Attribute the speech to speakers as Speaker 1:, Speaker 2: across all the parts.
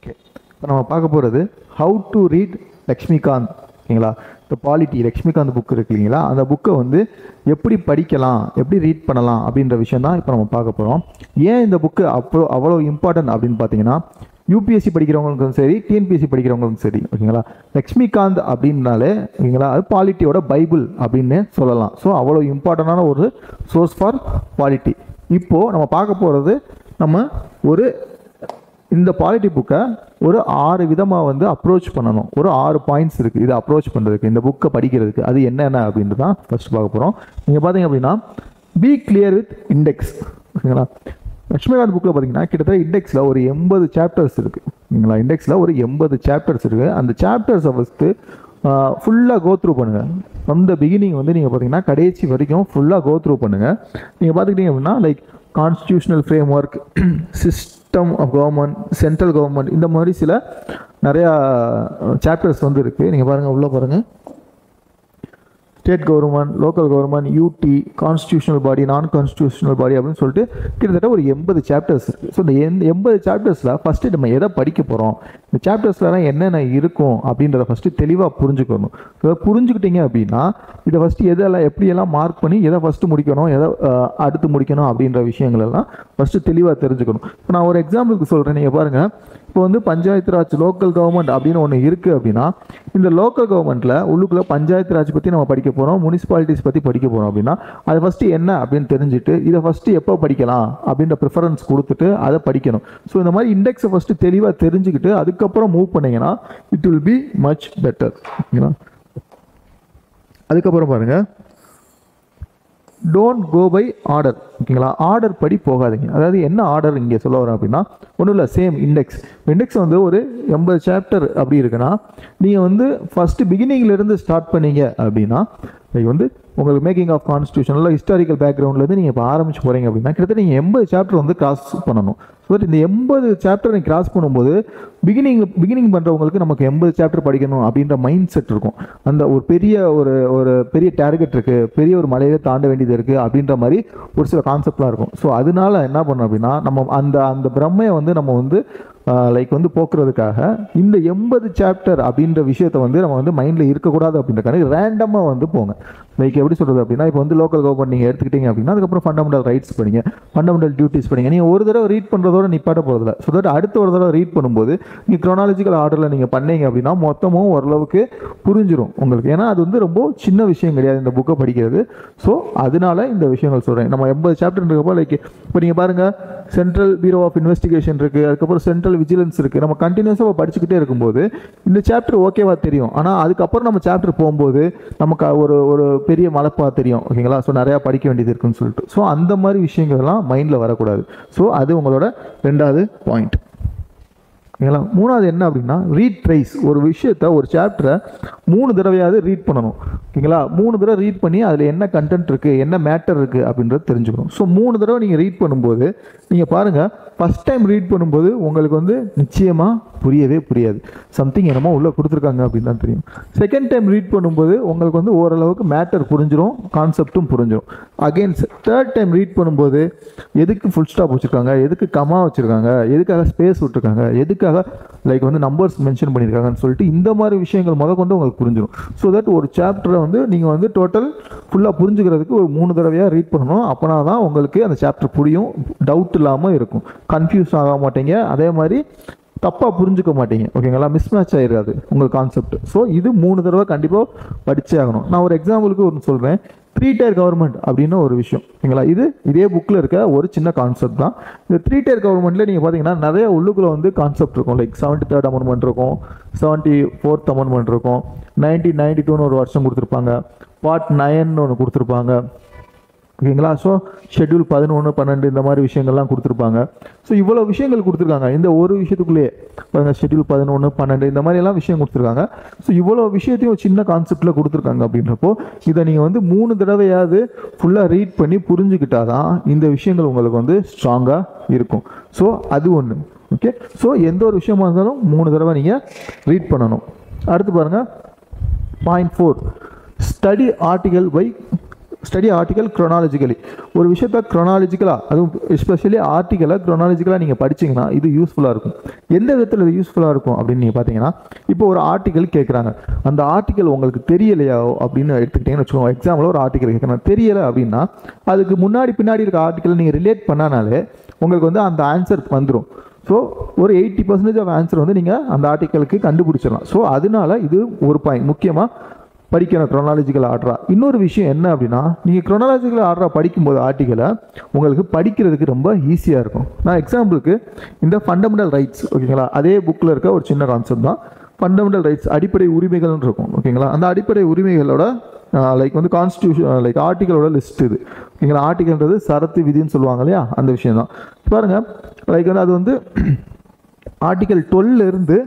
Speaker 1: Okay, இப்போ நம்ம பார்க்க போகிறது ஹவு டு ரீட் லக்ஷ்மிகாந்த். ஓகேங்களா, இந்த பாலிட்டி லக்ஷ்மிகாந்த் புக் இருக்கு இல்லைங்களா, அந்த புக்கை வந்து எப்படி படிக்கலாம், எப்படி ரீட் பண்ணலாம் அப்படின்ற விஷயம் தான் இப்போ நம்ம பார்க்க போகிறோம். ஏன் இந்த புக்கு அவ்வளோ இம்பார்ட்டன்ட் அப்படின்னு பார்த்தீங்கன்னா, யூபிஎஸ்சி படிக்கிறவங்களுக்கும் சரி, டிஎன்பிஎஸ்சி படிக்கிறவங்களுக்கும் சரி. ஓகேங்களா, லக்ஷ்மிகாந்த் அப்படின்னாலே ஓகேங்களா அது பாலிட்டியோட பைபிள் அப்படின்னு சொல்லலாம். ஸோ அவ்வளோ இம்பார்ட்டண்டான ஒரு சோர்ஸ் ஃபார் பாலிட்டி. இப்போது நம்ம பார்க்க போகிறது, நம்ம இந்த பாலிட்டி புக்கை ஒரு 6 விதமாக வந்து அப்ரோச் பண்ணணும். ஒரு 6 பாயிண்ட்ஸ் இருக்குது இதை அப்ரோச் பண்ணுறதுக்கு, இந்த புக்கை படிக்கிறதுக்கு. அது என்னென்ன அப்படின்ட்டு தான் ஃபஸ்ட் பார்க்க போகிறோம். நீங்கள் பார்த்தீங்க அப்படின்னா, பி கிளியர் வித் இண்டெக்ஸ். ஓகேங்களா, லக்ஷ்மிகாந்த் புக்கில் பார்த்தீங்கன்னா கிட்டத்தட்ட இண்டெக்ஸில் ஒரு 80 சாப்டர்ஸ் இருக்குது. ஓகேங்களா, இண்டெக்ஸில் ஒரு 80 சாப்டர்ஸ் இருக்குது. அந்த சாப்டர்ஸை ஃபஸ்ட்டு ஃபுல்லாக கோ த்ரூ பண்ணுங்கள். ஃப்ரம் த பிகினிங் வந்து நீங்கள் பார்த்தீங்கன்னா கடைசி வரைக்கும் ஃபுல்லாக கோ த்ரூ பண்ணுங்கள். நீங்கள் பார்த்துக்கிட்டீங்க அப்படின்னா, like constitutional framework, system of government, central government, இந்த மாதிரி சில நிறையா சாப்டர்ஸ் வந்து இருக்குது. நீங்கள் பாருங்கள், உள்ளே பாருங்கள். State government, local government, UT, constitutional body, non constitutional பாடி அப்படின்னு சொல்லிட்டு கிட்டத்தட்ட ஒரு 80 சாப்டர்ஸ் இருக்குது. ஸோ இந்த 80 சாப்டர்ஸில் ஃபஸ்ட்டு நம்ம எதை படிக்க போகிறோம், இந்த சாப்டர்ஸ்லாம் என்னென்ன இருக்கும் அப்படின்றத ஃபஸ்ட்டு தெளிவாக புரிஞ்சுக்கணும். ஸோ புரிஞ்சுக்கிட்டீங்க அப்படின்னா, இதை ஃபஸ்ட்டு எதெல்லாம் எப்படியெல்லாம் மார்க் பண்ணி எதை ஃபஸ்ட்டு முடிக்கணும், எதை அடுத்து முடிக்கணும் அப்படின்ற விஷயங்களெல்லாம் ஃபஸ்ட்டு தெளிவாக தெரிஞ்சுக்கணும். இப்போ நான் ஒரு எக்ஸாம்பிளுக்கு சொல்கிறேன். நீங்கள் பாருங்கள், இப்போ வந்து பஞ்சாயத்து ராஜ், லோக்கல் கவர்மெண்ட் அப்படின்னு ஒன்று இருக்குது அப்படின்னா, இந்த லோக்கல் கவர்மெண்ட்டில் உள்ளுக்குள்ளே பஞ்சாயத்து ராஜ் பற்றி நம்ம படிக்க போகிறோம், முனிசிபாலிட்டிஸ் பற்றி படிக்க போகிறோம் அப்படின்னா, அது ஃபஸ்ட்டு என்ன அப்படின்னு தெரிஞ்சுட்டு இதை ஃபஸ்ட்டு எப்போ படிக்கலாம் அப்படின்ற ப்ரிஃபரன்ஸ் கொடுத்துட்டு அதை படிக்கணும். ஸோ இந்த மாதிரி இண்டெக்ஸை ஃபஸ்ட்டு தெளிவாக தெரிஞ்சுக்கிட்டு அதுக்கப்புறம் மூவ் பண்ணிங்கன்னா it will be much better. ஓகேங்களா, அதுக்கப்புறம் பாருங்கள், டோன்ட் கோ பை ஆர்டர். ஓகேங்களா, ஆர்டர் படி போகாதீங்க. அதாவது என்ன ஆர்டர் இங்கே சொல்ல வரோம் அப்படின்னா, ஒன்றும் இல்லை, சேம் இண்டெக்ஸ். இண்டெக்ஸ் வந்து ஒரு 80 சாப்டர் அப்படி இருக்குன்னா, நீங்கள் வந்து ஃபஸ்ட்டு பிகினிங்லேருந்து ஸ்டார்ட் பண்ணீங்க அப்படின்னா, இது வந்து உங்களுக்கு மேக்கிங் ஆஃப் கான்ஸ்டியூஷனில் ஹிஸ்டாரிக்கல் பேக்ரவுண்ட்லேருந்து நீங்கள் இப்போ ஆரம்பிச்சு போகிறீங்க அப்படின்னா, கிட்டத்தட்ட நீங்கள் 80 சாப்டர் வந்து கிராஸ் பண்ணணும். ஸோ இந்த 80 சாப்டர் நீங்கள் கிராஸ் பண்ணும்போது பிகினிங் பண்ணுறவங்களுக்கு நமக்கு 80 சாப்டர் படிக்கணும் அப்படின்ற மைண்ட் செட் இருக்கும். அந்த ஒரு பெரிய டார்கெட் இருக்குது, பெரிய ஒரு மலையை தாண்ட வேண்டியது இருக்குது அப்படின்ற மாதிரி ஒரு சில கான்செப்ட்லாம் இருக்கும். ஸோ அதனால என்ன பண்ணோம் அப்படின்னா, நம்ம அந்த பிரம்மையை வந்து நம்ம வந்து லைக் வந்து போக்குறதுக்காக இந்த 80 சாப்டர் அப்படின்ற விஷயத்தை வந்து நம்ம வந்து மைண்டில் இருக்கக்கூடாது அப்படின்றக்கான ரேண்டமாக வந்து போங்க. லைக் எப்படி சொல்கிறது அப்படின்னா, இப்போ வந்து லோக்கல் கவர்மெண்ட் நீங்கள் எடுத்துக்கிட்டீங்க அப்படின்னா, அதுக்கப்புறம் ஃபண்டமெண்டல் ரைட்ஸ் படிங்க, ஃபண்டமெண்டல் டியூட்டிஸ் படிங்க. நீங்கள் ஒரு தடவை ரீட் பண்ணுறதோட நிப்பாட்ட போகிறதில்ல. ஸோ தட் அடுத்த ஒரு தடவை ரீட் பண்ணும்போது நீங்கள் க்ரோனாலஜிக்கல் ஆர்டரில் நீங்கள் பண்ணீங்க அப்படின்னா மொத்தமும் ஓரளவுக்கு புரிஞ்சிடும் உங்களுக்கு. ஏன்னா அது வந்து ரொம்ப சின்ன விஷயம் கிடையாது இந்த புக்கை படிக்கிறது. ஸோ அதனால இந்த விஷயங்கள் சொல்கிறேன். நம்ம 80 சாப்டர் இருக்கப்போ, லைக் இப்போ நீங்கள் பாருங்கள், சென்ட்ரல் பியூரோ ஆஃப் இன்வெஸ்டிகேஷன் இருக்குது, அதுக்கப்புறம் சென்ட்ரல் விஜிலன்ஸ் இருக்குது. நம்ம கண்டினியூஸாக படிச்சுக்கிட்டே இருக்கும்போது இந்த சாப்டர் ஓகேவா தெரியும். ஆனால் அதுக்கப்புறம் நம்ம சாப்டர் போகும்போது நமக்கு ஒரு பெரிய மலைப்பா தெரியும். ஓகேங்களா, ஸோ நிறையா படிக்க வேண்டியது இருக்குன்னு சொல்லிட்டு. ஸோ அந்த மாதிரி விஷயங்கள்லாம் மைண்டில் வரக்கூடாது. ஸோ அது உங்களோட 2வது பாயிண்ட். ஓகேங்களா, 3வது என்ன அப்படின்னா, ரீட் ட்ரைஸ். ஒரு விஷயத்தை, ஒரு சாப்டரை 3 தடவையாவது ரீட் பண்ணணும். ஓகேங்களா, 3 தடவை ரீட் பண்ணி அதில் என்ன கண்டென்ட் இருக்குது, என்ன மேட்டர் இருக்குது அப்படின்றது தெரிஞ்சுக்கணும். ஸோ 3 தடவை நீங்கள் ரீட் பண்ணும்போது நீங்கள் பாருங்கள், ஃபஸ்ட் டைம் ரீட் பண்ணும்போது உங்களுக்கு வந்து நிச்சயமாக புரியவே புரியாது. சம்திங் என்னமோ உள்ளே கொடுத்துருக்காங்க அப்படின்னு தான் தெரியும். செகண்ட் டைம் ரீட் பண்ணும்போது உங்களுக்கு வந்து ஓரளவுக்கு மேட்டர் புரிஞ்சிடும், கான்செப்டும் புரிஞ்சிடும். அகெயின் தேர்ட் டைம் ரீட் பண்ணும்போது எதுக்கு ஃபுல் ஸ்டாப் வச்சுருக்காங்க, எதுக்கு கமா வச்சுருக்காங்க, எதுக்காக ஸ்பேஸ் விட்டுருக்காங்க, எதுக்காக லைக் வந்து நம்பர்ஸ் மென்ஷன் பண்ணியிருக்காங்கன்னு சொல்லிட்டு இந்த மாதிரி விஷயங்கள் கொண்டு உங்களுக்கு புரிஞ்சிடும். ஸோ தட் ஒரு சாப்டரை வந்து நீங்கள் வந்து டோட்டல் ஃபுல்லாக புரிஞ்சுக்கிறதுக்கு ஒரு 3 தடவையாக ரீட் பண்ணணும். அப்போனா தான் உங்களுக்கு அந்த சாப்டர் புரியும், டவுட் இல்லாமல் இருக்கும், கன்ஃபியூஸ் ஆக மாட்டீங்க, அதே மாதிரி தப்பாக புரிஞ்சுக்க மாட்டீங்க. ஓகேங்களா, மிஸ்மேட்ச் ஆகிடாது உங்கள் கான்செப்ட். ஸோ இது 3 தடவை கண்டிப்பாக படிச்சே ஆகணும். நான் ஒரு எக்ஸாம்பிளுக்கு ஒன்று சொல்கிறேன். 3 tier கவர்மெண்ட் அப்படின்னு ஒரு விஷயம். ஓகேங்களா, இதே புக்கில் இருக்க ஒரு சின்ன கான்செப்ட் தான். இந்த 3 tier கவர்மெண்ட்டில் நீங்கள் பார்த்தீங்கன்னா நிறைய உள்ளுக்குள்ளே வந்து கான்செப்ட் இருக்கும். லைக் 73rd அமெண்ட்மெண்ட் இருக்கும், 74th அமெண்ட்மெண்ட் இருக்கும், 1992 ஒரு வருஷம் கொடுத்துருப்பாங்க, Part 9 ஒன்று கொடுத்துருப்பாங்க. ஓகேங்களா, ஸோ ஷெட்யூல் 11, 12 இந்த மாதிரி விஷயங்கள்லாம் கொடுத்துருப்பாங்க. ஸோ இவ்வளோ விஷயங்கள் கொடுத்துருக்காங்க இந்த ஒரு விஷயத்துக்குள்ளேயே. பாருங்கள், ஷெட்யூல் 11, 12 இந்த மாதிரி எல்லாம் விஷயம் கொடுத்துருக்காங்க. ஸோ இவ்வளோ விஷயத்தையும் சின்ன கான்செப்டில் கொடுத்துருக்காங்க. அப்படின்றப்போ இதை நீங்கள் வந்து 3 தடவையாவது ஃபுல்லாக ரீட் பண்ணி புரிஞ்சுக்கிட்டாதான் இந்த விஷயங்கள் உங்களுக்கு வந்து ஸ்ட்ராங்காக இருக்கும். ஸோ அது ஒன்று. ஓகே, ஸோ எந்த ஒரு விஷயமா இருந்தாலும் 3 தடவை நீங்கள் ரீட் பண்ணணும். அடுத்து பாருங்கள், point 4, study article by study article chronologically. ஒரு விஷயத்த க்ரோனாலஜிக்கலாக, அதுவும் எஸ்பெஷலி ஆர்டிக்கலை க்ரோனாலஜிக்கலாக நீங்கள் படிச்சிங்கன்னா இது யூஸ்ஃபுல்லாக இருக்கும். எந்த விதத்தில் இது யூஸ்ஃபுல்லாக இருக்கும் அப்படின்னு நீங்கள் பார்த்தீங்கன்னா, இப்போ ஒரு ஆர்டிக்கல் கேட்குறாங்க, அந்த ஆர்டிக்கல் உங்களுக்கு தெரியலையா அப்படின்னு எடுத்துக்கிட்டீங்கன்னு வச்சுக்கோங்க. எக்ஸாம்பிள் ஒரு ஆர்டிக்கல் கேட்குறாங்க, தெரியலை அப்படின்னா அதுக்கு முன்னாடி பின்னாடி இருக்க ஆர்டிக்கல் நீங்கள் ரிலேட் பண்ணனாலே உங்களுக்கு வந்து அந்த ஆன்சர் வந்துடும். ஸோ ஒரு 80% ஆஃப் ஆன்சர் வந்து நீங்கள் அந்த ஆர்டிக்கலுக்கு கண்டுபிடிச்சிடலாம். ஸோ அதனால இது ஒரு பாயிண்ட் முக்கியமாக படிக்கணும் க்ரோனாலஜிக்கல் ஆர்டராக. இன்னொரு விஷயம் என்ன அப்படின்னா, நீங்கள் க்ரோனாலஜிக்கல் ஆர்டராக படிக்கும்போது ஆர்டிக்கலை உங்களுக்கு படிக்கிறதுக்கு ரொம்ப ஈஸியாக இருக்கும். நான் எக்ஸாம்பிளுக்கு இந்த ஃபண்டமெண்டல் ரைட்ஸ், ஓகேங்களா, அதே புக்கில் இருக்க ஒரு சின்ன கான்செப்ட் தான். ஃபண்டமெண்டல் ரைட்ஸ் அடிப்படை உரிமைகள்னு இருக்கும், ஓகேங்களா. அந்த அடிப்படை உரிமைகளோட லைக் வந்து கான்ஸ்டியூஷன் லைக் ஆர்டிக்கலோட லிஸ்ட் இது, ஓகேங்களா. ஆர்டிக்கல்ன்றது சரத்து விதின்னு சொல்லுவாங்க இல்லையா, அந்த விஷயம் தான். பாருங்கள், லைக் வந்து அது வந்து ஆர்டிக்கல் 12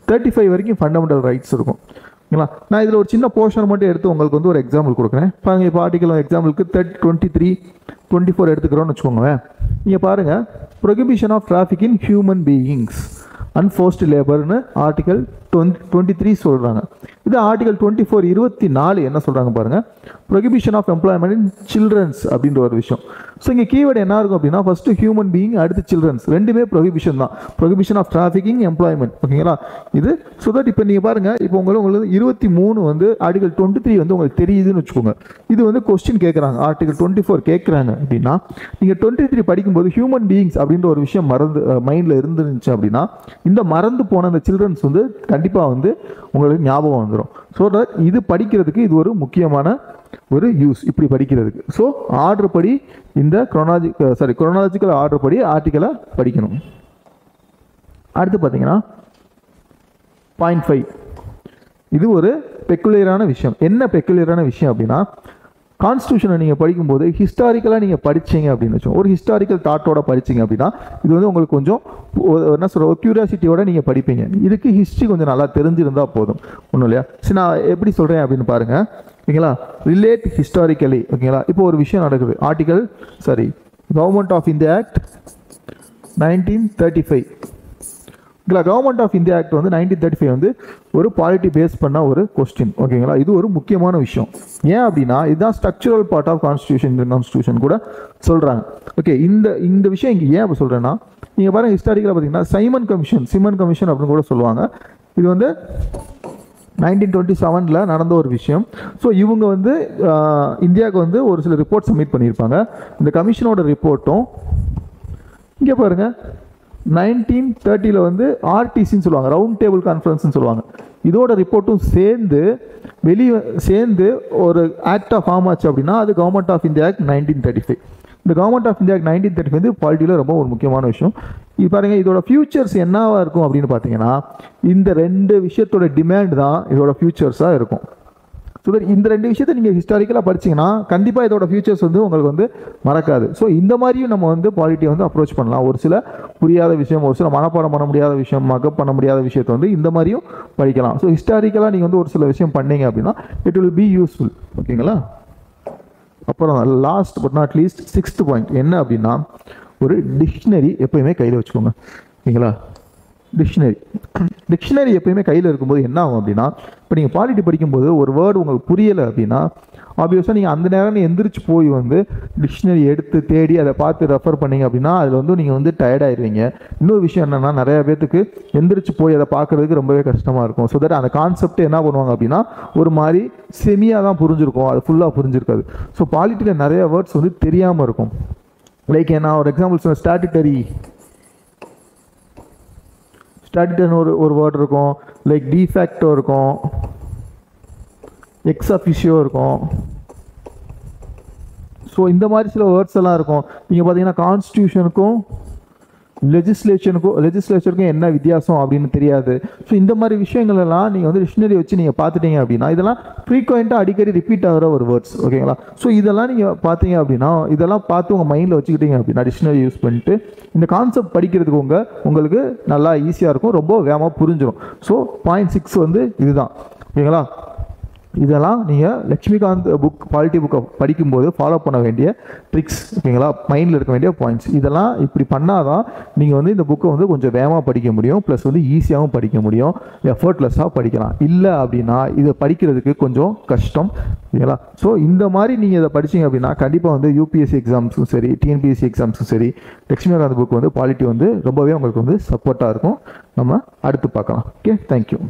Speaker 1: 35 வரைக்கும் ஃபண்டமெண்டல் ரைட்ஸ் இருக்கும், ஓகேங்களா. நான் இதில் ஒரு சின்ன போர்ஷன் மட்டும் எடுத்து உங்களுக்கு வந்து ஒரு எக்ஸாம்பிள் கொடுக்குறேன். பாருங்கள், இப்போ ஆர்டிக்கல் எக்ஸாம்பிளுக்கு 23 24 எடுத்துக்கிறோன்னு வச்சுக்கோங்க. நீங்கள் பாருங்கள், prohibition of traffic in human beings and forced லேபர்னு ஆர்டிகல் 23 சொல்கிறாங்க. இது ஆர்டிகல் 24 24 என்ன சொல்கிறாங்க பாருங்கள், prohibition of employment in children's அப்படின்ற ஒரு விஷயம். ஸோ இங்கே கீவேர்டு என்ன இருக்கும் அப்படின்னா, ஃபஸ்ட்டு ஹியூமன் பீயிங், அடுத்து சில்ட்ரன்ஸ், ரெண்டுமே ப்ரொஹிபிஷன் தான். ப்ரொஹிபிஷன் ஆஃப் டிராஃபிக்கிங் எம்ப்ளாய்மெண்ட், ஓகேங்களா. இது ஸோ தட் இப்போ நீங்கள் பாருங்கள், இப்போ உங்களுக்கு 23 வந்து ஆர்டிகல் 23 வந்து உங்களுக்கு தெரியுதுன்னு வச்சுக்கோங்க. இது வந்து கொஸ்டின் கேட்குறாங்க, ஆர்டிகல் 24 கேட்குறாங்க அப்படின்னா, நீங்கள் 23 படிக்கும்போது ஹியூமன் பீயிங்ஸ் அப்படின்ற ஒரு விஷயம் மைண்டில் இருந்துருந்துச்சு அப்படின்னா, இந்த மறந்து போன அந்த சில்ட்ரன்ஸ் வந்து கண்டிப்பாக வந்து உங்களுக்கு ஞாபகம் வந்துடும். ஸோ தட் இது படிக்கிறதுக்கு இது ஒரு முக்கியமான ஒரு யூஸ், இப்படி படிக்கிறதுக்கு. ஸோ ஆர்டர் படி இந்த குரோனாலஜிக்கல் ஆர்டர் படி ஆர்டிக்கலை படிக்கணும். அடுத்து பார்த்தீங்கன்னா பாயிண்ட் 5, இது ஒரு பெக்குலியரான விஷயம். என்ன பெக்குலியரான விஷயம் அப்படின்னா, கான்ஸ்டியூஷனை நீங்கள் படிக்கும்போது ஹிஸ்டாரிக்கலாக நீங்கள் படித்தீங்க அப்படின்னு வச்சோம், ஒரு ஹிஸ்டாரிக்கல் தாட்டோட படிச்சிங்க அப்படின்னா இது வந்து உங்களுக்கு கொஞ்சம் என்ன சொல்கிற ஒரு க்யூரியாசிட்டியோட நீங்கள் படிப்பீங்க. இதுக்கு ஹிஸ்ட்ரி கொஞ்சம் நல்லா தெரிஞ்சிருந்தால் போதும், ஒன்றும் இல்லையா. சரி, நான் எப்படி சொல்கிறேன் அப்படின்னு பாருங்கள், ஓகேங்களா. ரிலேட் ஹிஸ்டாரிக்கலி, ஓகேங்களா. இப்போ ஒரு விஷயம் நடக்குது, கவர்மெண்ட் ஆஃப் இந்தியா ஆக்ட் 1935, ஓகேங்களா. கவர்மெண்ட் ஆஃப் இந்தியா ஆக்ட் வந்து 1935 வந்து ஒரு பாலிட்டி பேஸ் பண்ண ஒரு கொஸ்டின், ஓகேங்களா. இது ஒரு முக்கியமான விஷயம். ஏன் அப்படின்னா இதுதான் ஸ்ட்ரக்சரல் பார்ட் ஆஃப் கான்ஸ்டியூஷன் கூட சொல்கிறாங்க. ஓகே, இந்த விஷயம் இங்கே ஏன் அப்போ சொல்கிறேன்னா, நீங்கள் பாருங்கள், ஹிஸ்டாரிக்கலாக பார்த்தீங்கன்னா சிமன் கமிஷன் அப்படின்னு கூட சொல்லுவாங்க. இது வந்து 1927 நடந்த ஒரு விஷயம். ஸோ இவங்க வந்து இந்தியாவுக்கு வந்து ஒரு சில ரிப்போர்ட் சப்மிட் பண்ணியிருப்பாங்க. இந்த கமிஷனோட ரிப்போர்ட்டும் இங்கே பாருங்கள் 1930 வந்து ஆர்டிசின்னு சொல்லுவாங்க, ரவுண்ட் டேபிள் கான்ஃபரன்ஸ்னு சொல்லுவாங்க. இதோட ரிப்போர்ட்டும் சேர்ந்து ஒரு ஆக்டாக ஃபார்ம் ஆச்சு அப்படின்னா அது கவர்மெண்ட் ஆஃப் இந்தியா ஆக்ட் 1935. இந்த கவர்மெண்ட் ஆஃப் இந்தியா ஆக்ட் 1935 வந்து பாலிட்டியில் ரொம்ப ஒரு முக்கியமான விஷயம். இது பாருங்கள், இதோட ஃபியூச்சர்ஸ் என்னவா இருக்கும் அப்படின்னு பார்த்தீங்கன்னா, இந்த 2 விஷயத்தோட டிமாண்ட் தான் இதோட ஃபியூச்சர்ஸாக இருக்கும். ஸோ இந்த 2 விஷயத்தை நீங்கள் ஹிஸ்டாரிக்கலாக படிச்சிங்கன்னா கண்டிப்பாக இதோட ஃபியூச்சர்ஸ் வந்து உங்களுக்கு வந்து மறக்காது. ஸோ இந்த மாதிரியும் நம்ம வந்து பாலிட்டியை வந்து அப்ரோச் பண்ணலாம். ஒரு சில புரியாத விஷயம், ஒரு சில மனப்பாடம் பண்ண முடியாத விஷயம், மக்கப் பண்ண முடியாத விஷயத்தை வந்து இந்த மாதிரியும் படிக்கலாம். ஸோ ஹிஸ்டாரிக்கலாக நீங்கள் வந்து ஒரு சில விஷயம் பண்ணீங்க அப்படின்னா இட் வில் பி யூஸ்ஃபுல், ஓகேங்களா. அப்புறம் last but not least 6th point என்ன அப்படின்னா, ஒரு டிக்ஷனரி எப்பயுமே கையில் வச்சுக்கோங்க, ஓகேங்களா. டிக்ஷனரி எப்பயுமே கையில் இருக்கும்போது என்ன ஆகும் அப்படின்னா, இப்போ நீங்கள் பாலிட்டி படிக்கும்போது ஒரு வேர்டு உங்களுக்கு புரியலை அப்படின்னா ஆப்வியஸாக நீங்கள் அந்த நேரம் எந்திரிச்சு போய் வந்து டிக்ஷனரி எடுத்து தேடி அதை பார்த்து ரெஃபர் பண்ணிங்க அப்படின்னா அதில் வந்து நீங்கள் வந்து டயர்டாயிருவீங்க. இன்னொரு விஷயம் என்னென்னா, நிறைய பேத்துக்கு எந்திரிச்சு போய் அதை பார்க்குறதுக்கு ரொம்பவே கஷ்டமாக இருக்கும். ஸோ தட் அந்த கான்செப்ட் என்ன பண்ணுவாங்க அப்படின்னா ஒரு மாதிரி செமியாக தான் புரிஞ்சிருக்கும், அது ஃபுல்லாக புரிஞ்சிருக்காது. ஸோ பாலிட்டியில் நிறைய வேர்ட்ஸ் வந்து தெரியாமல் இருக்கும். லைக் நான் ஒரு எக்ஸாம்பிள் சொன்னேன், ஸ்டாட்டுட்டரி ஒரு வேர்டு இருக்கும், லைக் டிஃபேக்டோ இருக்கும், எக்ஸ் அஃபிஷியோ இருக்கும். ஸோ இந்த மாதிரி சில வேர்ட்ஸ் எல்லாம் இருக்கும். நீங்கள் பார்த்தீங்கன்னா கான்ஸ்டியூஷனுக்கும் லெஜிஸ்லேச்சருக்கும் என்ன வித்தியாசம் அப்படின்னு தெரியாது. ஸோ இந்த மாதிரி விஷயங்கள் எல்லாம் நீங்கள் வந்து டிக்ஷனரி வச்சு நீங்கள் பார்த்துட்டீங்க அப்படின்னா இதெல்லாம் ஃப்ரீக்வெண்ட்டாக அடிக்கடி ரிப்பீட் ஆகிற ஒரு வேர்ட்ஸ், ஓகேங்களா. ஸோ இதெல்லாம் நீங்கள் பார்த்தீங்க அப்படின்னா இதெல்லாம் பார்த்து உங்கள் மைண்டில் வச்சுக்கிட்டீங்க அப்படின்னா டிக்ஷனரி யூஸ் பண்ணிட்டு இந்த கான்செப்ட் படிக்கிறதுக்கு உங்களுக்கு நல்லா ஈஸியாக இருக்கும், ரொம்ப வேகமாக புரிஞ்சிடும். ஸோ பாயிண்ட் 6 வந்து இதுதான், ஓகேங்களா. இதெல்லாம் நீங்கள் லக்ஷ்மிகாந்த் புக் பாலிட்டி புக்கை படிக்கும்போது ஃபாலோ பண்ண வேண்டிய ட்ரிக்ஸ், ஓகேங்களா, மைண்டில் இருக்க வேண்டிய பாயிண்ட்ஸ். இதெல்லாம் இப்படி பண்ணால் தான் நீங்கள் வந்து இந்த புக்கை வந்து கொஞ்சம் வேகமாக படிக்க முடியும், ப்ளஸ் வந்து ஈஸியாகவும் படிக்க முடியும், எஃபர்ட்லெஸ்ஸாக படிக்கலாம். இல்லை அப்படின்னா இதை படிக்கிறதுக்கு கொஞ்சம் கஷ்டம், ஓகேங்களா. ஸோ இந்த மாதிரி நீங்கள் இதை படிச்சிங்க அப்படின்னா கண்டிப்பாக வந்து யூபிஎஸ்சி எக்ஸாம்ஸும் சரி, டிஎன்பிஎஸ்சி எக்ஸாம்ஸும் சரி, லக்ஷ்மிகாந்த் புக் வந்து பாலிட்டி வந்து ரொம்பவே உங்களுக்கு வந்து சப்போர்ட்டாக இருக்கும். நம்ம அடுத்து பார்க்கலாம். Okay, thank you.